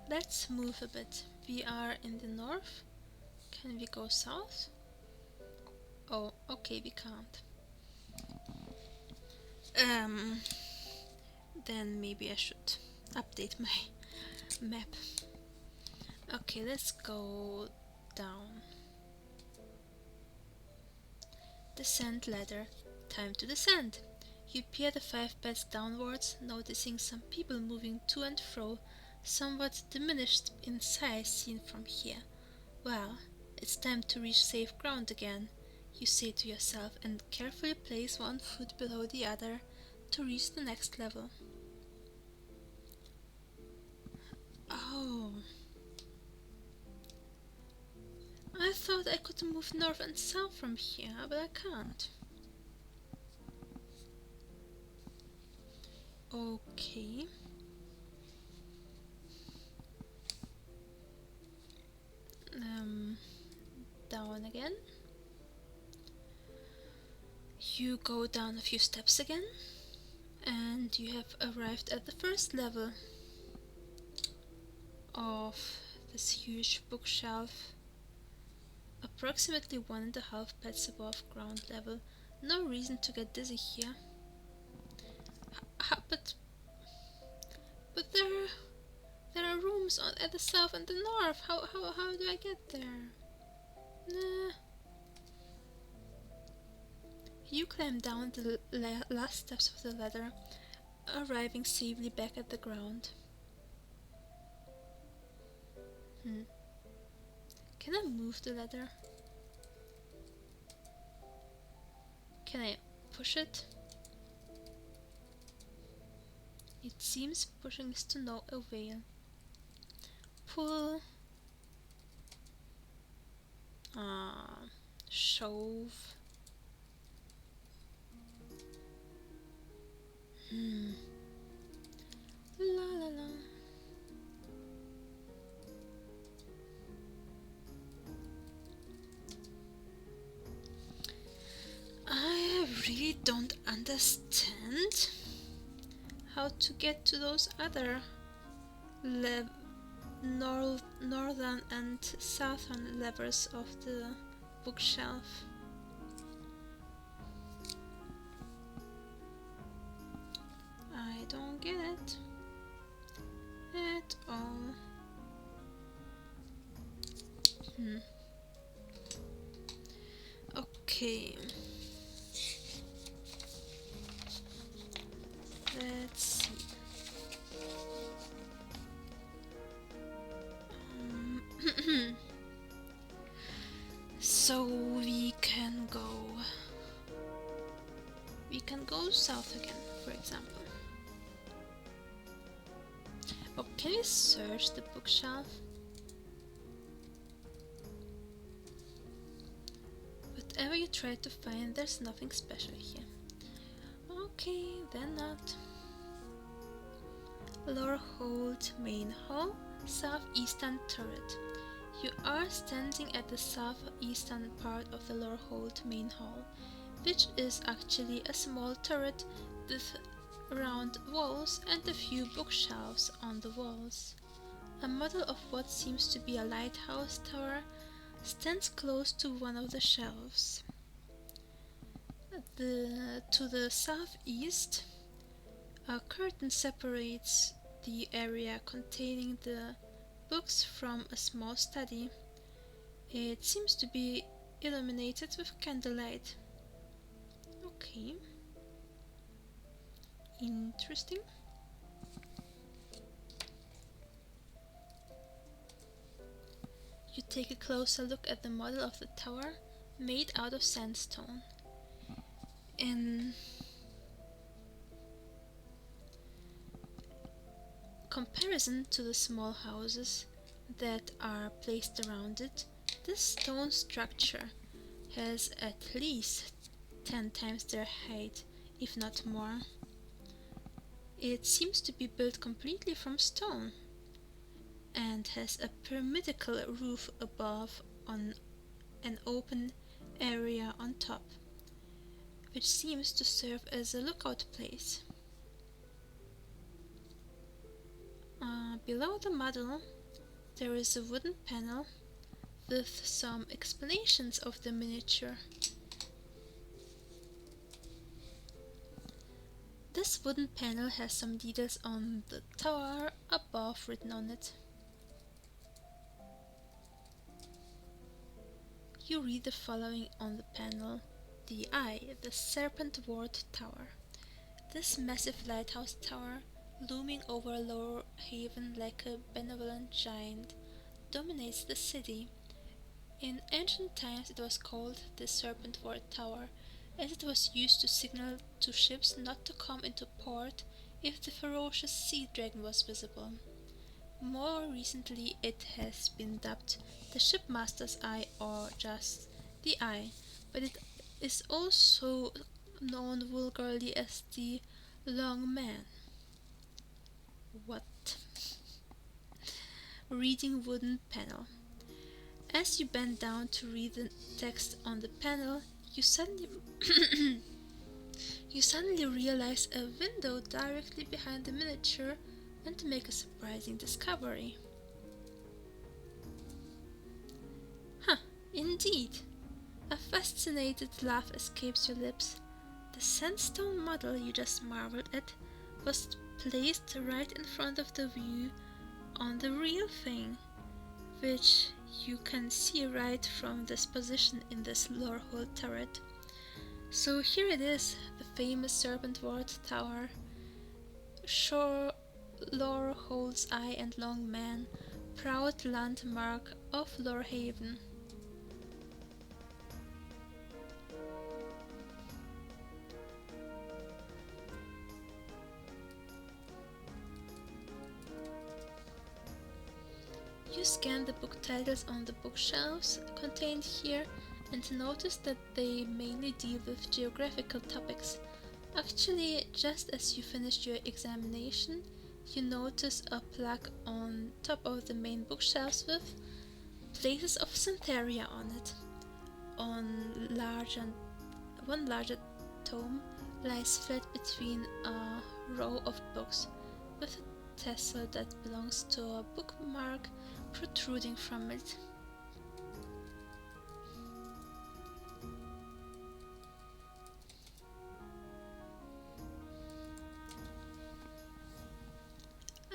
let's move a bit. We are in the north. Can we go south? Oh, okay, we can't. Um, then maybe I should update my map. Okay, let's go down. Descent ladder. Time to descend. You peer the 5 beds downwards, noticing some people moving to and fro, somewhat diminished in size seen from here. Well, it's time to reach safe ground again, you say to yourself, and carefully place one foot below the other to reach the next level. Oh, I thought I could move north and south from here, but I can't. Okay. Down again. You go down a few steps again, and you have arrived at the first level of this huge bookshelf, approximately 1.5 beds above ground level. No reason to get dizzy here. But there are rooms at the south and the north. How do I get there? Nah. You climb down the last steps of the ladder, arriving safely back at the ground. Can I move the ladder? Can I push it? It seems pushing is to no avail. Pull. Shove. La la la. I really don't understand how to get to those other northern and southern levels of the bookshelf. I don't get it at all. Okay. Let's see. So we can go south again, for example. Oh, can we search the bookshelf? Whatever you try to find, there's nothing special here. Okay, then not. Lorehold Main Hall, southeastern turret. You are standing at the southeastern part of the Lorehold Main Hall, which is actually a small turret with round walls and a few bookshelves on the walls. A model of what seems to be a lighthouse tower stands close to one of the shelves. To the southeast, a curtain separates the area containing the books from a small study. It seems to be illuminated with candlelight. Okay. Interesting. You take a closer look at the model of the tower, made out of sandstone. In comparison to the small houses that are placed around it, this stone structure has at least 10 times their height, if not more. It seems to be built completely from stone and has a pyramidal roof above on an open area on top, which seems to serve as a lookout place. Below the model, There is a wooden panel with some explanations of the miniature. This wooden panel has some details on the tower above written on it. You read the following on the panel. The Eye, the Serpent-Ward Tower. This massive lighthouse tower, looming over Lorehaven like a benevolent giant, dominates the city. In ancient times it was called the Serpent-Ward Tower, as it was used to signal to ships not to come into port if the ferocious sea dragon was visible. More recently it has been dubbed the Shipmaster's Eye or just the Eye, but it is also known vulgarly as the Long Man. What? Reading wooden panel. As you bend down to read the text on the panel, you suddenly realize a window directly behind the miniature and make a surprising discovery. Huh, indeed. A fascinated laugh escapes your lips. The sandstone model you just marveled at was placed right in front of the view on the real thing, which you can see right from this position in this Lorehold turret. So here it is, the famous Serpent-Ward Tower, Lorehold's Eye and Long Man, proud landmark of Lorehaven. You scan the book titles on the bookshelves contained here and notice that they mainly deal with geographical topics. Actually, just as you finished your examination, you notice a plaque on top of the main bookshelves with Places of Santharia on it. One larger tome lies flat between a row of books, with a tassel that belongs to a bookmark protruding from it.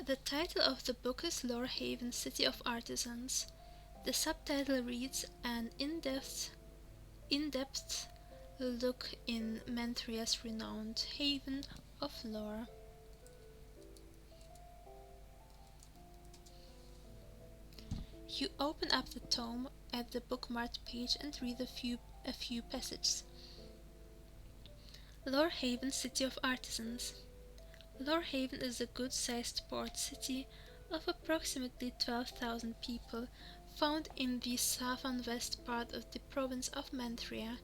The title of the book is Lorehaven, City of Artisans. The subtitle reads An in-depth look in Manthria's renowned haven of lore. You open up the tome at the bookmarked page and read a few passages. Lorehaven, City of Artisans. Lorehaven is a good-sized port city of approximately 12,000 people, found in the southern-west part of the province of Manthria.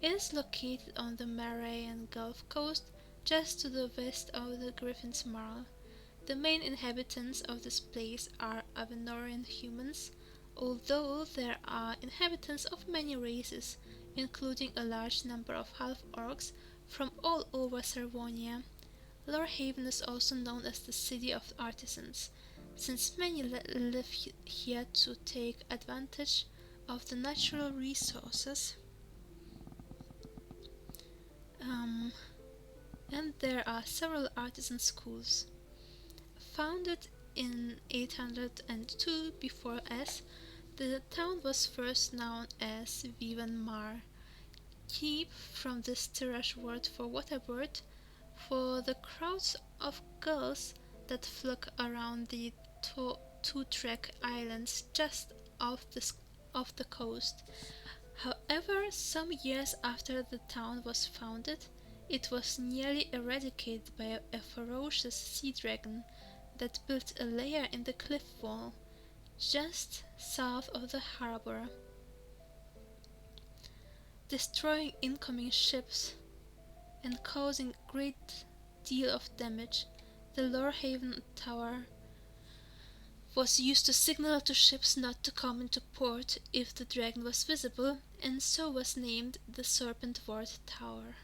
It is located on the Marian Gulf coast, just to the west of the Griffin's Marl. The main inhabitants of this place are Avenorian humans, although there are inhabitants of many races, including a large number of half-orcs from all over Sarvonia. Lorehaven is also known as the City of Artisans, since many live here to take advantage of the natural resources. And there are several artisan schools. Founded in 802 before us, the town was first known as Vivan Mar. Keep from this Tirash word for waterbird, for the crowds of gulls that flock around the two-track islands just off the coast. However, some years after the town was founded, it was nearly eradicated by a ferocious sea dragon that built a lair in the cliff wall, just south of the harbor, destroying incoming ships and causing a great deal of damage. The Lorehaven Tower was used to signal to ships not to come into port if the dragon was visible, and so was named the Serpent-Ward Tower.